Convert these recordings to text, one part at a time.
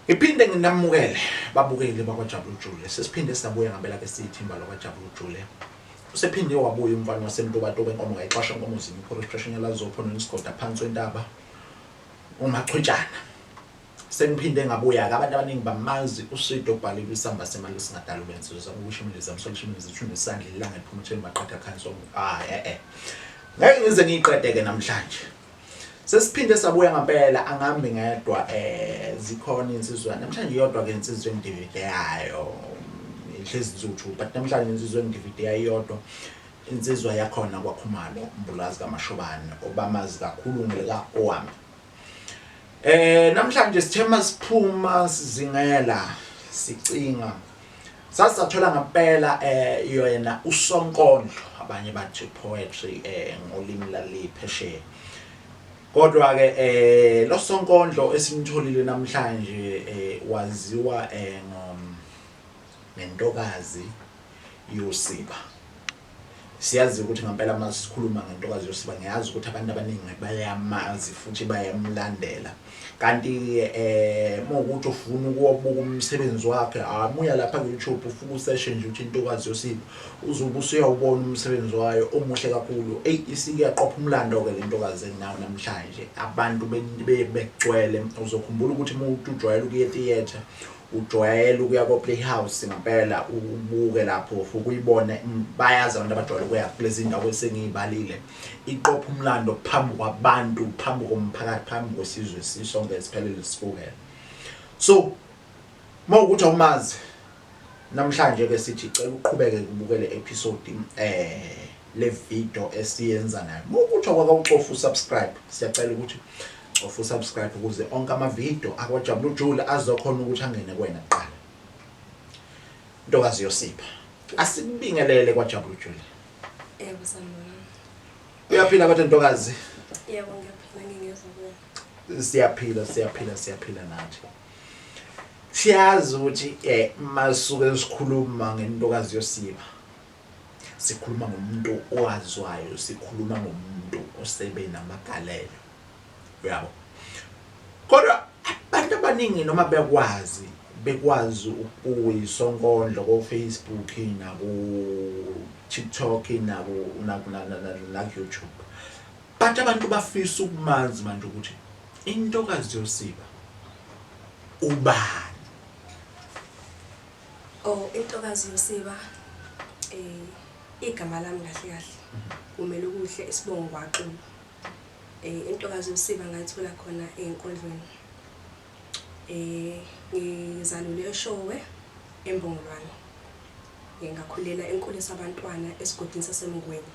Iphinde nginamukele babukeli bakwaJabulu Jule. Sesiphinde sisabuya ngempela ke sithimba lakwaJabulu Jule. Usephinde wabuya umfana wasemntobantoba enkomo ngayixasha inkomo zimi registration yalazo phona isigoda phansi wentaba. Umachwetshana. Sengiphinde ngabuya ke abantu abaningi bamazi uSido ubhalile isamba semali singadala ubensizwe sakushimile zamsolishimile zithunde isandla ilanga liphuma etheni maqeda khanso. Ngeke ngize ngiqede ke namhlanje. Sesiphinde sabuya ngempela angambi ngedwa zikhona insizwa namhlanje iyodwa ke insizwe ngiDVD yayo ihlezi izuthu but namhlanje insizwe ngiDVD yayodwa insizwa yakhona kwaKhumalo umbulazi kaMashobane obamazi kakhulu ngelika owami. Namhlanje sithema siphuma sizingela sicinga sasathola ngempela yena uSonkondlo abanye bathi poetry ngolimi laliphesheya. Kodwa ke lo Sonkondlo esimtholile namhlanje waziwa ngentokazi yoSiba. Siyazi ukuthi ngempela masikhuluma ngentokazi yoSiba ngiyazi ukuthi abantu abaningi bayamazi futhi bayamlandela. Kanti mawukuthi ufuna ukubuka umsebenzi wakhe amuya lapha ku YouTube ufuna usession nje ukuthi intokazi yoSiba uzobe usuyawubona umsebenzi wayo omuhle kakhulu. Isike yaqopha umlando ke le ntokazi enginawo namhlanje abantu begcwele uzokhumbula ukuthi umuntu ujwayele ukuya etheater ujwayele ukuya ko Playhouse ngempela ubuke lapho ukuyibona bayazi abantu abajwayele ukuya kulezi ndawo esengiyibalile iqopha umlando phambi kwabantu phambi komphakathi phambi kwesizwe sisonke esiphelele sifukela. So mawukuthi awumazi namhlanje ke sithi cela uqhubeke ukubukele episode le video esiyenza nayo. Mawukuthi awucofa usubscribe siyacela ukuthi of subscribe ukuze onke ama video akwaJabulu Jule azokhona ukuthi angene kuwena kuqala. Ntokazi yoSiba asibingelele kwaJabulu Jule. Yebo sanibona. Uyaphila kodwa ntokazi? Yebo ngiyaphila ngingezwa siyaphila nathi. Siyazi ukuthi masuke sikhuluma ngentokazi yoSiba sikhuluma ngomuntu owazwayo sikhuluma ngomuntu osebe namagalelo. Yabo. Kodwa abantu abaningi noma bekwazi ukuyisonkondlo ko Facebook na ku TikTok na YouTube. But abantu bafisa ukumazi manje ukuthi intokazi yoSiba ubani? Intokazi yoSiba igama lami kahle kahle kumele ukuhle isibongo kwaXulu. Intokazi yoSiba ngayithola khona enkondlweni. Ngizalule eShowe eMbongolwane. Ngakhulela enkulisa abantwana esigodini saseMngweni.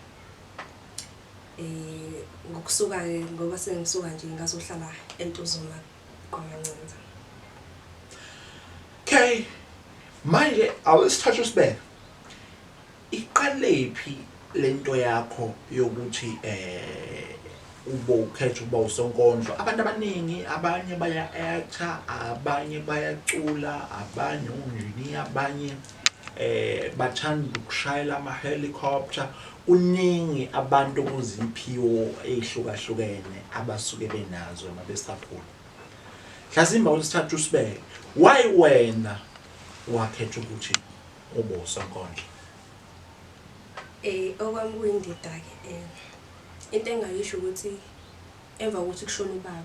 Ngokusuka ngoba sengisuka nje ngazohlala eNtuzuma kwaMancinza. Okay. Manje awusithatha usibeke. Iqalephi lento yakho yokuthi ukhetha ukuba uSonkondlo. Abantu abaningi abanye baya actor, abanye bayacula, abanye engineer, abanye bathanda ukushayela ama helicopter. Uningi abantu kuziphiwo ezihlukahlukene abasuke benazo mabesaphula. Hlazimba usithatha usibeke. Why wena wakhetha ukuthi ube uSonkondlo? Okwami kuyindida ke into engayisho ukuthi emva kokuthi kushona ubaba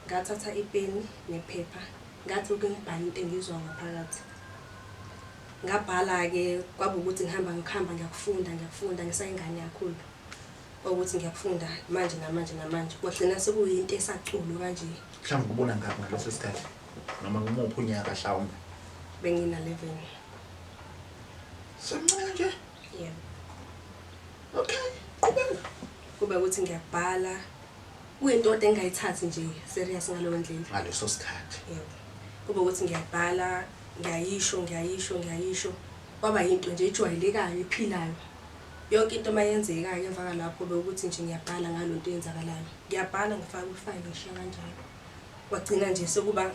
ngathatha ipeni nephepha ngathi ukungibhala into engizwa ngaphakathi. Ngabhala ke kwaba ukuthi ngihamba ngiyakufunda ngisayingane kakhulu. Ukuthi ngiyakufunda manje kwagcina sekuyinto esaculo kanje. Mhlawumbe ubona ngapi ngaleso sikhathi? Noma ngumuphi unyaka mhlawumbe? Bengina 11. Semncane nje? Yebo. Okay, qhubeka. Kube ukuthi ngiyabhala kuyinto engayithathi nje serious ngalowo ndlela ngaleso sikhathi. Yebo. Kube ukuthi ngiyabhala ngiyayisho kwaba yinto nje ejwayelekayo ephilayo. Yonke into mayenzeka emva kwalapho bekuthi nje ngiyabhala ngalonto eyenzakalayo. Ngiyabhala ngifaka ifile ngishiya kanjalo. Wagcina nje sekuba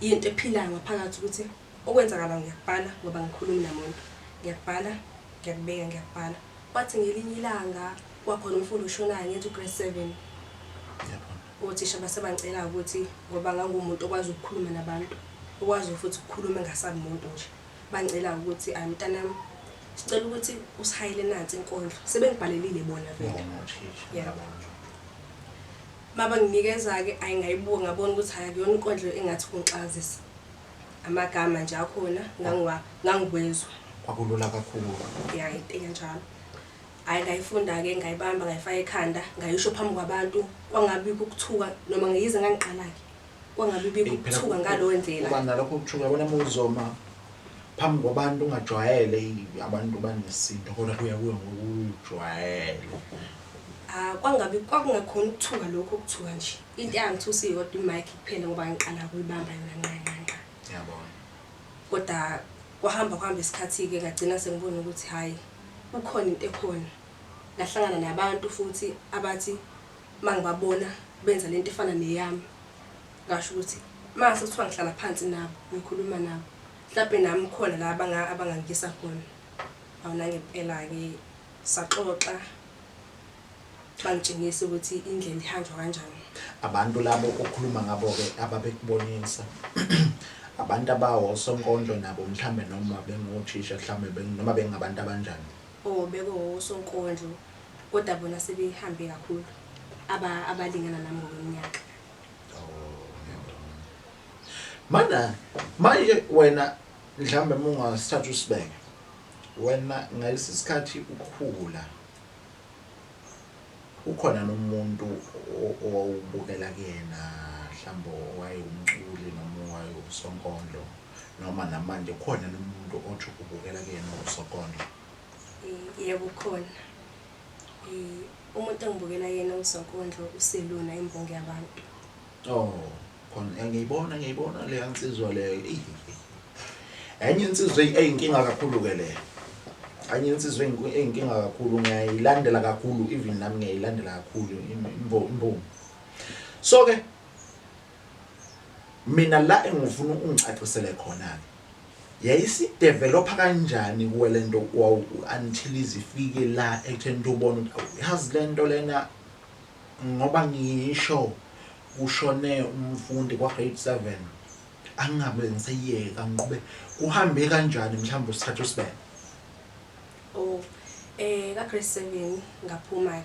into ephilayo ngaphakathi ukuthi okwenzakala ngiyabhala ngoba ngikhuluma namuntu. Ngiyabhala ngiyakubeka ngiyabhala. Wathi ngelinye ilanga kwakhona umfundo ushonayo ngethi grade 7. Yebo. othisha basebangicela ukuthi ngoba ngangumuntu okwazi ukukhuluma nabantu, okwazi futhi ukukhuluma engasabi umuntu nje. Bangicela ukuthi mntanami sicela ukuthi usihayele nansi inkondlo. Sebengibhalelile bona vele. Yebo. Mabanginikeza-ke ayingayibuka ngabona ukuthi hayi akuyona inkondlo engathi kungixazisa. Amagama nje akhona ngangibwezwa. Kwakulula kakhulu. Ya into enjalo. Ngayifunda-ke ngayibamba ngayifaka ekhanda ngayisho phambi kwabantu kwangabikho ukuthuka noma ngiyize ngangiqala-ke kwangabibikho ukuthuka ngalowo ndlela. Kuba nalokho ukuthuka bona muzoma phambi kwabantu ungajwayele abantu banesinto kodwa kuya ngokujwayele. Kwakungakhona ukuthuka lokho ukuthuka nje. Into yangithusa iyodwa imic kuphela ngoba ngiqala kuyibamba yona nqanqanqa. Yabona. Kodwa kwahamba isikhathi-ke ngagcina sengibona ukuthi hayi kukhona into ekhona. Ngahlangana nabantu futhi abathi mangibabona benza lento efana neyami. Ngasho ukuthi mase kuthiwa ngihlala phansi nabo ngikhuluma nabo. Mhlawumbe nami khona la abangangisa khona. Awuna ngempela-ke saxoxa bangitshengisa ukuthi indlela ihanjwa kanjani. Abantu labo okhuluma ngabo-ke ababekubonisa abantu abawosonkondlo nabo mhlambe noma bengothisha mhlambe noma bengabantu abanjani. Bekuwosonkondlo kodwa bona sebehambe kakhulu abalingana nami ngokweminyaka. Manje wena mhlambe mungasithatha usibeke wena ngalesikhathi ukukhula ukhona nomuntu owubukela kuyena mhlambe owayumculi noma owayusonkondlo noma namanje khona nomuntu othi ubukela kuyena usonkondlo. Yebo khona. Umuntu engibukela yena usonkondlo uSeluna imbongi yabantu. Khona ngiyibona le yansizwa le. Enye insizwa eyinkinga kakhulu ke le. Anye insizwa eyinkinga kakhulu ngiyayilandela kakhulu even nami ngiyayilandela kakhulu imbongi. So ke mina la engifuna ungicacisele khona ke yayisidevelopa kanjani kuwe lento until izifike la ekutheni ubone yazi lento lena ngoba ngisho kushone umfundi kwa grade 7 angabe ngiseyeka ngiqhube kuhambe kanjani mhlawumbe usithatha usibeke. Ka grade 7 ngaphuma ke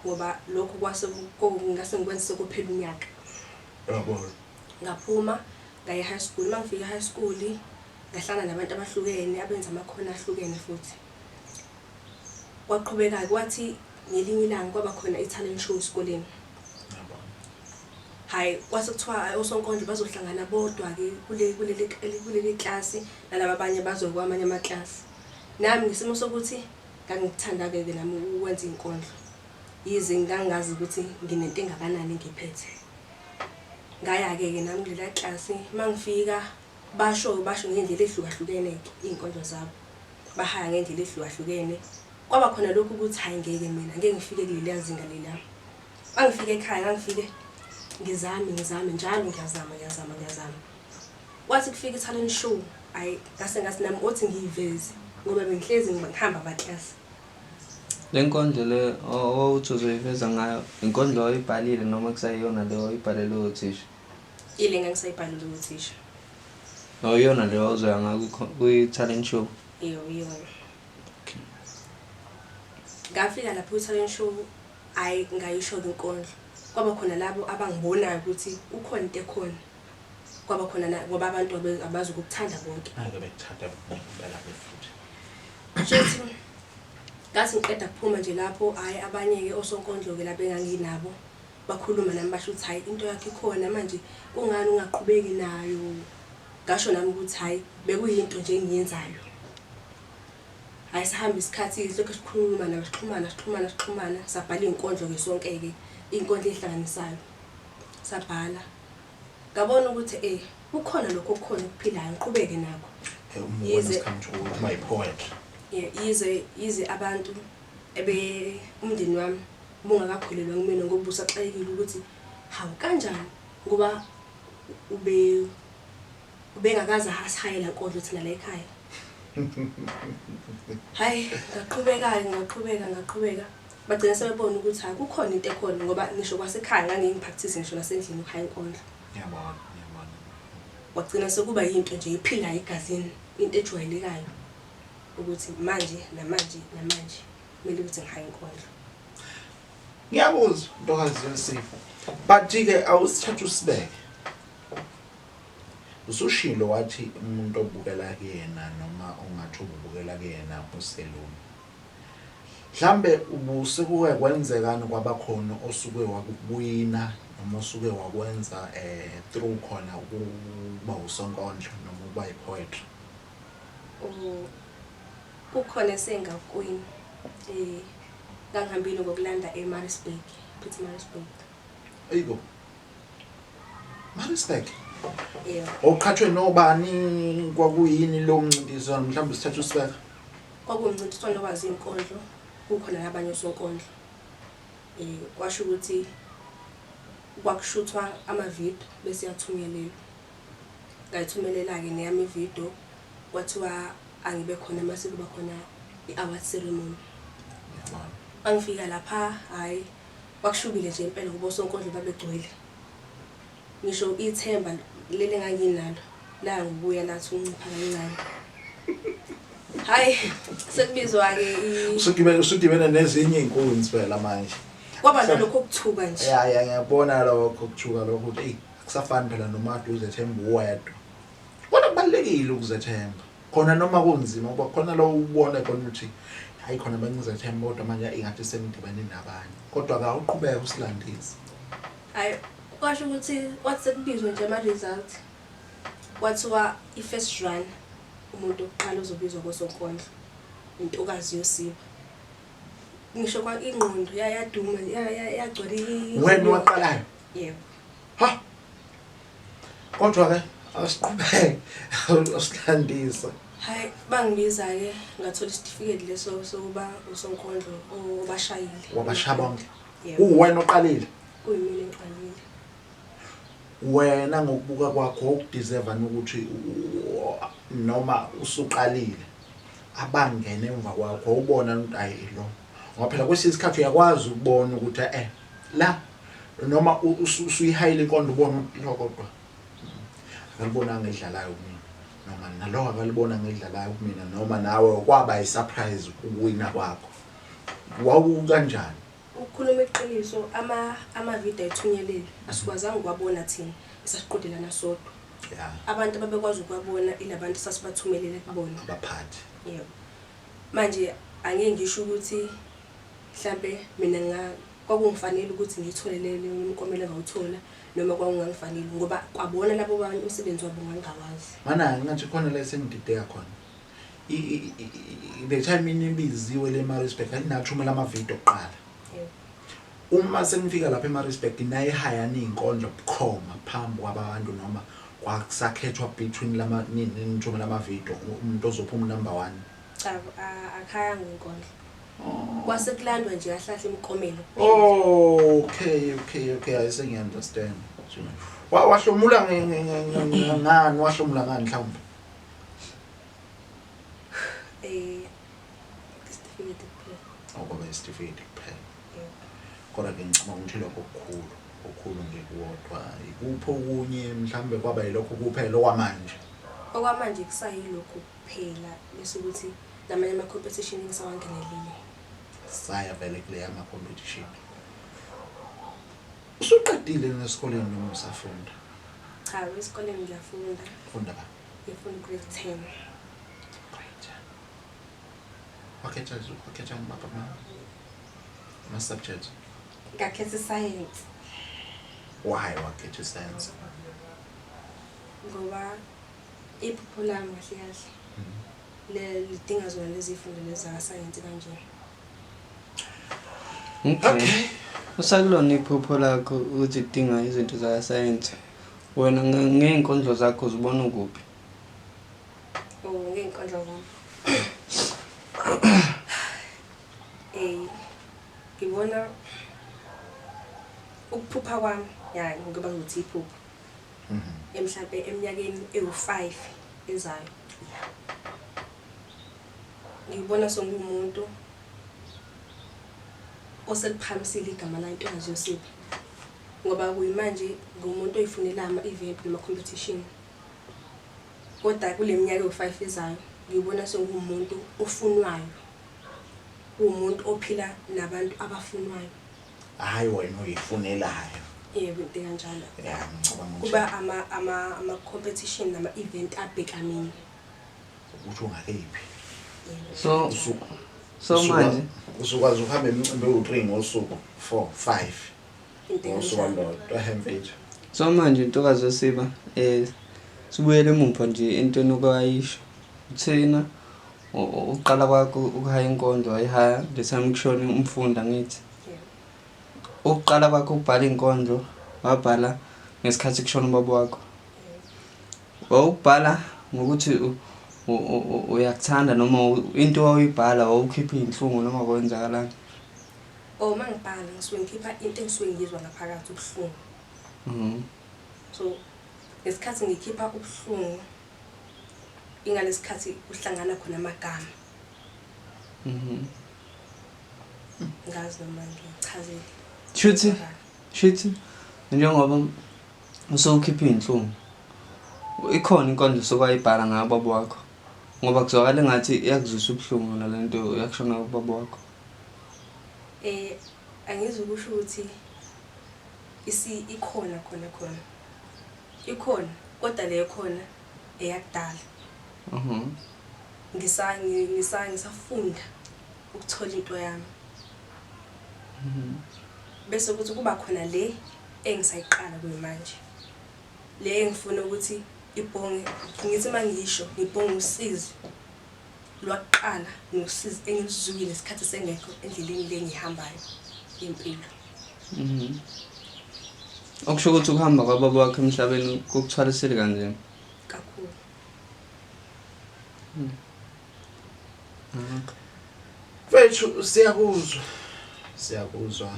ngoba lokho kwase ngase ngikwenze kuphela unyaka. Yabo. Ngaphuma ngaye high school. Mangifika high school ngahlangana nabantu abahlukene abenza amakhono ahlukene futhi. Kwaqhubeka kwathi ngelinye ilanga kwaba khona i-talent show esikoleni. Hayi kwase kuthiwa osonkondlo bazohlangana bodwa ke kuleli class nalabo abanye bazokwa amanye ama-class. Nami ngisimo sokuthi ngangikuthanda ke nami ukwenza inkondlo. Yize ngangazi ukuthi nginento engakanani ngiphethe. Ngaya ke nami kulela class mangifika basho ngendlela ehlukahlukene inkondlo zabo. Bahaya ngendlela ehlukahlukene. Kwaba khona lokho ukuthi hayi ngeke mina ngeke ngifike kuleli zinga lela. Mangifike ekhaya ngangifike ngizame njalo ngiyazama. Kwathi kufika i-talent show ngase ngathi nami othi ngiyiveze ngoba bengihlezi ngihamba ama-class. Le nkondlo le owuthi uzoyiveza ngayo inkondlo oyibhalile noma kusayiyona le oyibhalele uthisha? Ile ngangisayibhalile uthisha. Oyona le ozoya ngayo kwi-talent show? Yiyona. Ngafika lapho kwi-talent show ngayisho inkondlo. Kwaba khona labo abangibonayo ukuthi ukhona into ekhona. Kwaba khona ngoba abantu abazi ukukuthanda bonke. Ake bekuthanda impela futhi. Nje ngathi ngiqeda kuphuma nje lapho abanye ke osonkondlo ke lapho enganginabo bakhuluma nami basho ukuthi hayi into yakhe ikhona manje kungani ungaqhubeki nayo. Ngasho nami ukuthi hayi bekuyinto nje engiyenzayo. Hayi sihamba isikhathi lokho sixhumana sabhala inkondlo ke sonke ke inkondlo ehlanganisayo. Sabhala. Ngabona ukuthi kukhona lokho okukhona ukuphilayo ngiqhubeke nakho. Yize my poetry. Yize abantu umndeni wami bungakakhulelwa kumina ngoba usaxakekile ukuthi hawu kanjani ngoba ubengakaza hasihayela inkondlo thina la ekhaya. Hayi ngaqhubeka. bagcina sebebona ukuthi hayi kukhona into ekhona ngoba ngisho kwasekhaya ngangiyimpractice ngisho nasendlini ukuhaya inkondlo. Ngiyabona. Wagcina sekuba yinto nje iphilayo egazini, into ejwayelekayo ukuthi manje namanje kumele ukuthi ngihaya inkondlo. Ngiyabuzwa ntokazi yoSipho. But-ke awusithatha usibeke. Usushilo wathi umuntu obukela kuyena noma ongathi ubukela kuyena uselula. Mhlambe ubusekuke kwenzekani kwabakhona osuke wakuwina noma osuke wakwenza through khona ukuba usonkondlo noma ukuba ipoetry. Kukhona sengakwini ngangihambile ngokulanda eMaritzburg, Pietermaritzburg. Ayibo. Maritzburg. Yeah. Oqhathwe nobani kwakuyini lo mncintiswano mhlawumbe sithatha usibeka. Kwakuwumncintiswano wazi inkondlo, kukhona nabanye osonkondlo. Kwasho ukuthi kwakushuthwa ama-video bese yathunyelelwa. Ngayithumelela-ke neyami video kwathiwa angibe khona mase kuba khona i-award ceremony. Angifika lapha hayi kwakushubile nje impela ngoba osonkondlo babegcwele. Ngisho ithemba leli enganginalo la ngibuya lathi uncipha kancane. Hayi sekubizwa-ke usudibene nezinye inkunzi phela manje. kwaba nalokho okuthuka nje. Ya ngiyabona lokho ukuthuka lokho ukuthi hey kusafani phela noma uzethemba uwedwa. Kodwa kubalekile ukuzethemba. Khona noma kunzima ngoba khona lo ubona khona ukuthi hayi khona bengizethemba kodwa manje ingathi sengidibane nabanye. Kodwa akawuqhubeka usilandise. Hayi kwasho ukuthi wathi sekubizwe nje ama-result kwathiwa i-first run umuntu oqala uzobizwa kosonkondlo intokazi yoSipho. Ngisho kwa ingqondo yaduma yagcwala Wena waqalayo? Yebo. Ha. Kodwa-ke asiqhubeke usilandise. Hayi bangibiza-ke ngathola isitifiketi leso sokuba usonkondlo obashayile. Wabashaya bonke. Yebo. Uwena oqalile. Kuyimina engiqalile. Wena ngokubuka kwakho ukudeserve ukuthi noma usuqalile abangena emva kwakho ubona ukuthi ayi lo ngoba phela kwesinye isikhathi uyakwazi ukubona ukuthi la noma usuyihayile inkondlo ubona lo kodwa akalibona ngedlalayo kumina noma nalo akalibona ngedlalayo kumina noma nawe kwaba isurprise ukuwina kwakho wawu kanjani. Ukukhuluma iqiniso ama-video ayithunyelele asikwazanga ukwabona thina esasiqhudelana sodwa. Yeah. Abantu ababekwazi ukwabona ilabantu sasibathumelele kubona Abaphathi. yebo. Manje angeke ngisho ukuthi mhlambe mina kwakungifanele ukuthi ngithole le umkomelo engawuthola noma kwakungangifanele ngoba kwabona labo abantu umsebenzi wabo ngangawazi. Mana ngathi khona la sengidideka khona. The time inibiziwe le Maritzburg ayinathumela ama-video oqala. Uma senifika lapha eMaritzburg nayihayani inkondlo bukhoma phambi kwabantu noma kwakusakhethwa between lama nithumela ama-video umuntu ozophuma number 1. Cha akhaya ngenkondlo. Kwasekulandwa nje ahlahla imikomelo. Okay ayisengiunderstand. Wahlomula ngani wahlomula ngani mhlawumbe? Isitifiketi kuphela. Ngoba isitifiketi kuphela. Kodwa-ke ngicabanga ukuthi lokho okukhulu nje kuwodwa ikupho okunye mhlawumbe kwaba yilokho kuphela okwamanje. Okwamanje kusayilokho kuphela bese ukuthi namanye ama-competition ngisawangenelile. Saya vele kule ama-competition. Usuqedile nesikoleni noma usafunda? Cha esikoleni ngiyafunda. Funda ba? Ngifunda grade 10. Great. Wakhetha ma subjects. Ngakhetha science Why wakhetha science? ngoba iphupho lami kahle kahle lidinga zona lezi zifundo lezi zaka-science kanje. Okay. Usalona iphupho lakho ukuthi udinga izinto zaka-science. Wena ngeenkondlo zakho uzibona ukuphi? Ngeenkondlo zami. Ngibona ukuphupha kwami ngoba ngithi iphupho. Mhlambe eminyakeni ewu5 ezayo. Ngibona songumuntu oseliphakamisile igama la Ntokazi Yosipho ngoba kuyimanje ngumuntu oyifunela ama-event nama-competition kodwa kule minyaka ewu-5 ezayo ngibona sengumuntu ofunwayo umuntu ophila nabantu abafunwayo hayi wena uyifunelayo yebo into kanjalo ngicabanga kuba ama-competition nama-event abhekamini ukuthi ungakephi so manje usukwazi uhambe imicimbi ewu-3 ngosuku 4 5 ngosuku olodwa mfethu. So manje Ntokazi Yosipho sibuyele emuva nje entweni okwayisho uthina uqala kwakho ukuhaya inkondlo ayihaya lesamkushona umfunda ngithi uqala kwakho ukubhala inkondlo wabhala ngesikhathi kushona ubaba wakho wawubhala ngokuthi uyakuthanda noma into wawuyibhala wawukhipha inhlungu noma kwenzakalani mangibhala ngisuke ngikhipha into engisuke ngizwa ngaphakathi ubuhlungu so ngesikhathi ngikhipha ubuhlungu ingalesikhathi kuhlangana khona amagama ngazi noma ngichazele Shuthi njengoba usukhipha inhlungu ikhona inkondlo sokwayibhala ngababa wakho ngoba kuzwakala ngathi iyakuzwisa ubuhlungu nalento yakushona ubaba wakho angizokusho ukuthi ikhona kodwa le khona eyakudala ngisafunda ukuthola into yami bese ukuthi kuba khona le engisayiqala kuyimanje le engifuna ukuthi ibhonge ngithi mangisho ngibhonga usizi lwaqala ngosizi engizuzwile isikhathi sengekho endleleni le ngihambayo impilo okusho ukuthi ukuhamba kwababa wakho emhlabeni kokuthwalisile kanjani kakhulu Mfethu siyakuzwa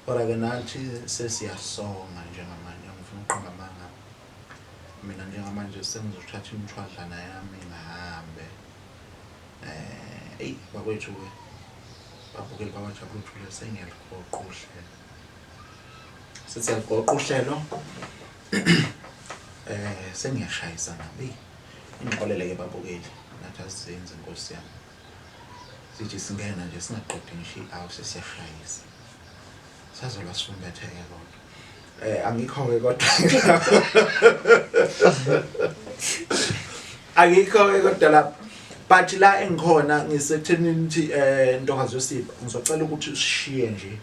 kodwa ke nathi sesiyasonga njengamanje ngifuna uqhamba amanga mina njengamanje sengizothatha imithwadlana yami ngahambe bakwethu ke babukeli babajabuluthule sengiyaligoqa uhlelo sesiyaligoqa uhlelo sengiyashayisa nabi inqolele ke babukeli nathi asizenze inkosi yami sithi singena nje singaqedi ngisho i-hour sesiyashayisa sazola sifumbetheke kodwa angikho-ke kodwa angikho-ke kodwa lapha but la engikhona ngisekuthenini ukuthi Ntokazi Yosipho ngizocela ukuthi usishiye nje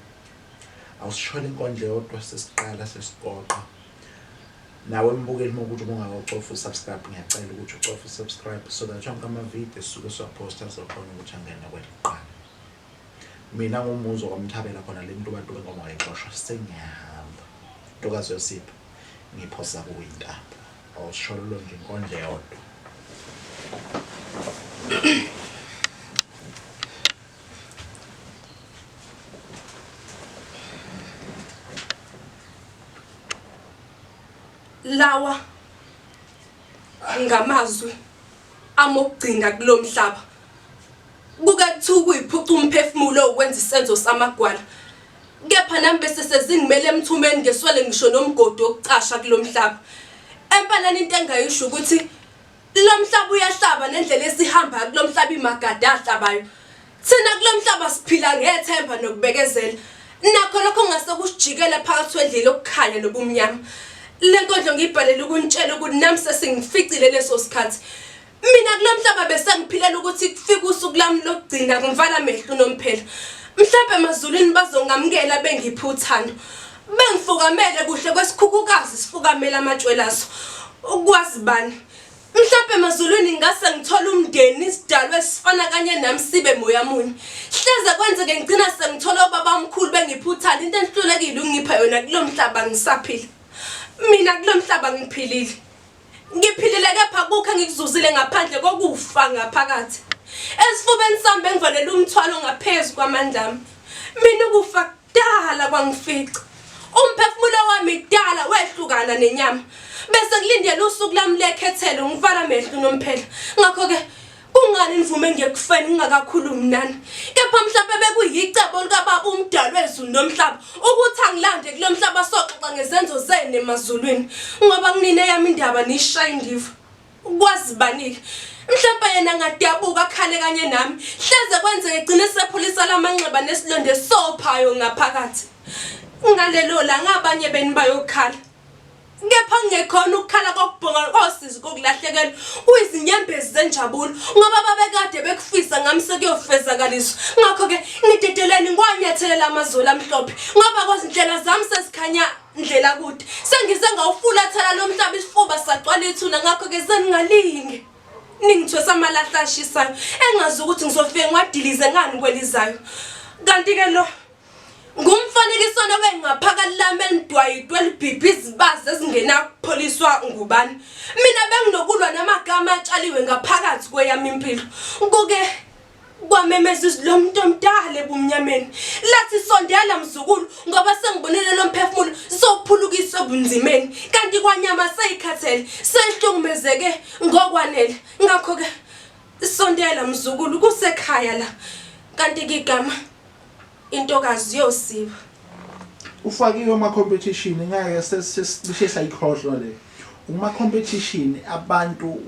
awusishole inkondlo yodwa sesiqala sesiqoqa nawe mbukeli ukuthi ungakacofa usubscribe ngiyacela ukuthi ucofe usubscribe so that wonke ama-video suke siwaposta azokhona ukuthi angene kweliqala mina ngumuzo kwamthabela khona le nto bantu bengoma ngayixoshwa sengiyahamba Ntokazi Yosipho ngiphosa kuyintaba awusishole nje inkondlo yodwa lawa ngamazwi amogcina kulomhlaba kukathu kuyiphuca umphefumulo ukwenza isenzo samagwala kepha nami bese sezingimele emthumeni ngeswele ngisho nomgodi wokucasha kulomhlaba empalani into engayisho ukuthi lomhlaba uyahlaba nendlela esihamba kulomhlaba imagadi ahlabayo thina kulomhlaba siphila ngethemba nokubekezela nakho lokho ngase kusijikela phakathi kwendlela okukhanya nobumnyama le nkondlo ngiyibhalela ukuntshela ukuthi nami sesingificile leso sikhathi mina kulomhlaba bese ngiphilela ukuthi kufike usuku lami lokugcina ngivala amehlo nomphela mhlawumbe emazulwini bazongamukela bengipha uthando bengifukamele kuhle kwesikhukhukazi sifukamela amatshwelazo ukwazi bani mhlawumbe emazulwini ngase ngithola umndeni isidalwa esifana kanye nami sibe moya munye hleze kwenzeke ngicina sengithola ubaba omkhulu bengipha uthando into enhlulekile ungipha yona kulomhlaba ngisaphila mina kulomhlaba ngiphilile ngiphilile kepha kukho ngikuzuzile ngaphandle kokufa ngaphakathi esifubeni sami bengivalele umthwalo ngaphezulu kwamandla ami mina ukufa kudala kwangifica umphefumulo wami kudala wehlukana nenyama bese kulindele usuku lami lekhethelo ngivala amehlo nomphela ngakho ke Kungani nivume ngekufeni ngingakakhulumi nani? Kepha mhlawumbe bekuyicebo likaBaba uMdali wezulu nomhlaba ukuthi angilande kulo mhlaba soxoxa ngezenzo zenu emazulwini ngoba kunine yami indaba nishaya indiva. Ukwazi banike. Mhlawumbe yena ngadabuka akhale kanye nami. Hleze kwenzeke egcine sepholisa lamanxeba nesilonde sophayo ngaphakathi. Ngalelo la ngabanye beni bayokhala. Ngepha ngekhona ukukhala kokubhonga kosizi kokulahlekelwa kuyizinyembezi zenjabulo ngoba babekade bekufisa ngamse kuyofezakaliswa. Ngakho ke ngidedeleni ngwanyathelela amazulu amhlophe ngoba kwazindlela zami sesikhanya indlela kude. Sengize ngawufulathela lo mhlaba isifuba sagcwala ithuna ngakho ke seningalinge. Ningithwesa amalahla ashisayo engazi ukuthi ngizofika ngiwadilize ngani kwelizayo. Kanti ke lo ngumfanekiswana wengaphakathi lami endwayitwe libhibhi izibazi ezingena kupholiswa ngubani. Mina benginokulwa namagama atshaliwe ngaphakathi kweyami impilo. Kuke kwamemeza izilo muntu omdala ebumnyameni. Lathi sondela mzukulu ngoba sengibonile lo mphefumulo sophulukiswa obunzimeni. Kanti kwanyama seyikhathele sehlukumezeke ngokwanele. Ngakho ke sondela mzukulu kusekhaya la. Kanti ke igama intokazi yosiba ufakiwe ama competition ngeke sesishe sayikhohlwa le uma competition abantu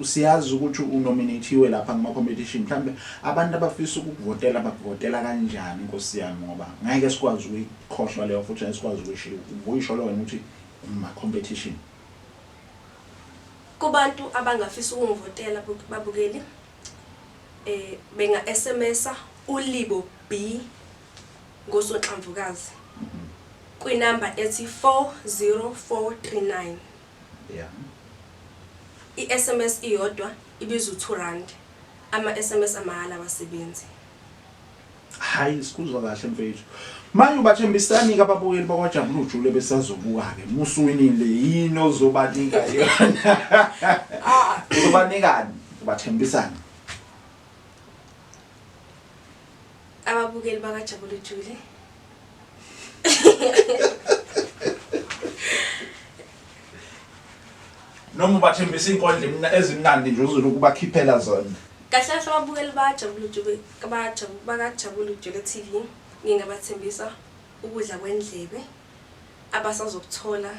siyazi ukuthi unominatiwe lapha ngama competition mhlambe abantu abafisa ukuvotela bakuvotela kanjani inkosi yami ngoba ngeke sikwazi ukuyikhohlwa leyo futhi sikwazi ukuyisho lo wena ukuthi uma competition kubantu abangafisa ukungivotela babukeli benga SMSa uLibo B ngosonhlamvukazi kwinamba ethi 40439. yeah iSMS iyodwa ibiza u2 ama SMS amahala abasebenzi. hayi sikuzwa kahle mfethu manje ubathembisani ke ababukeli bakwaJabulu Jule besazobuka ke musuwinile yini ozobanika yona uzobanikani ubathembisani ababukeli bakaJabulu Jule noma ubathembisa inkondlo ezimnandi nje uzulu ukubakhiphela zona kahle ababukeli bakaJabulu Jule bakaJabulu Jule TV ngingabathembisa ukudla kwendlebe abasazokuthola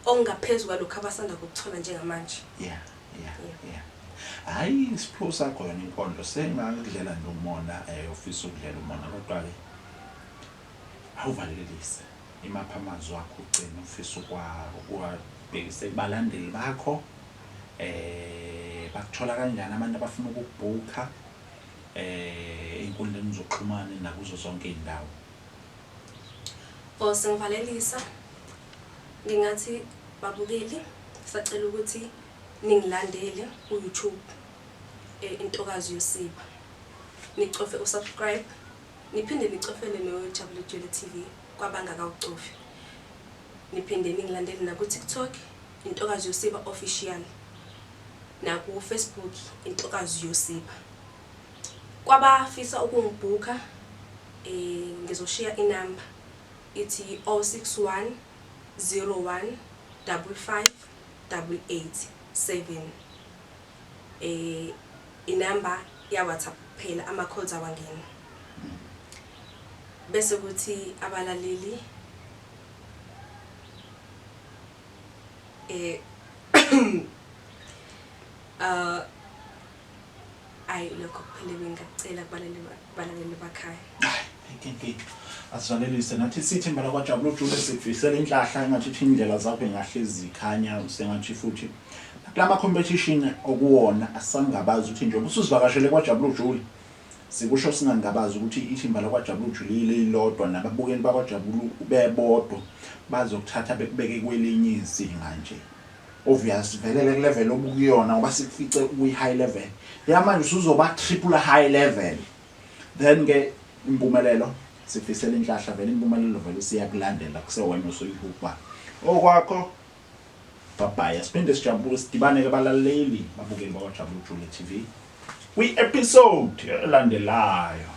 ongaphezulu kwalokho abasanda ukuthola njengamanje. yeah hayi isipho sakho yona inkondlo sengakudlela nomona ofisa ukudlela umona kodwa ke awuvalelise imapha amazwi akho ugcina ufisa ukwabhekisa kubalandeli bakho bakuthola kanjani abantu abafuna ukubhuka inkundleni zokuxhumana nakuzo zonke indawo. Singivalelisa ngingathi babukeli sacela ukuthi ningilandele ku-YouTube intokazi yosiba nicofe usubscribe niphinde nicofele noJabulu Jule TV kwabangakawucofi niphinde ningilandele na ku TikTok intokazi yosiba official na ku Facebook intokazi yosiba. Kwabafisa ukungibhuka ngizoshiya inamba ithi 061 01 55 887 inamba ya WhatsApp phela ama calls awangena bese kuthi abalaleli ayi lokho phela bengacela kubalaleli bakhaya asivalelise nathi sithi mbala kwaJabulu Jule sifisela inhlahla ngathi indlela zakho engahlezi ikhanya sengathi futhi lama competition okuwona asangabazi ukuthi njengoba usuzivakashele kwaJabulu Jule sikusho singangabazi ukuthi ithimba lakwaJabulu Jule lilodwa nababukeli bakwaJabulu bebodwa bazokuthatha bekubeke kwelinye izinga nje obvious velele ku level obukuyona ngoba sikufice kuyi high level yamanje usuzoba triple high level then ke impumelelo sifisela inhlahla vele impumelelo vele siyakulandela kusewena usoyihuba okwakho bye siphinde sijabule sidibane ke balaleli babukeli bakwaJabulu Jule TV kwi episode elandelayo.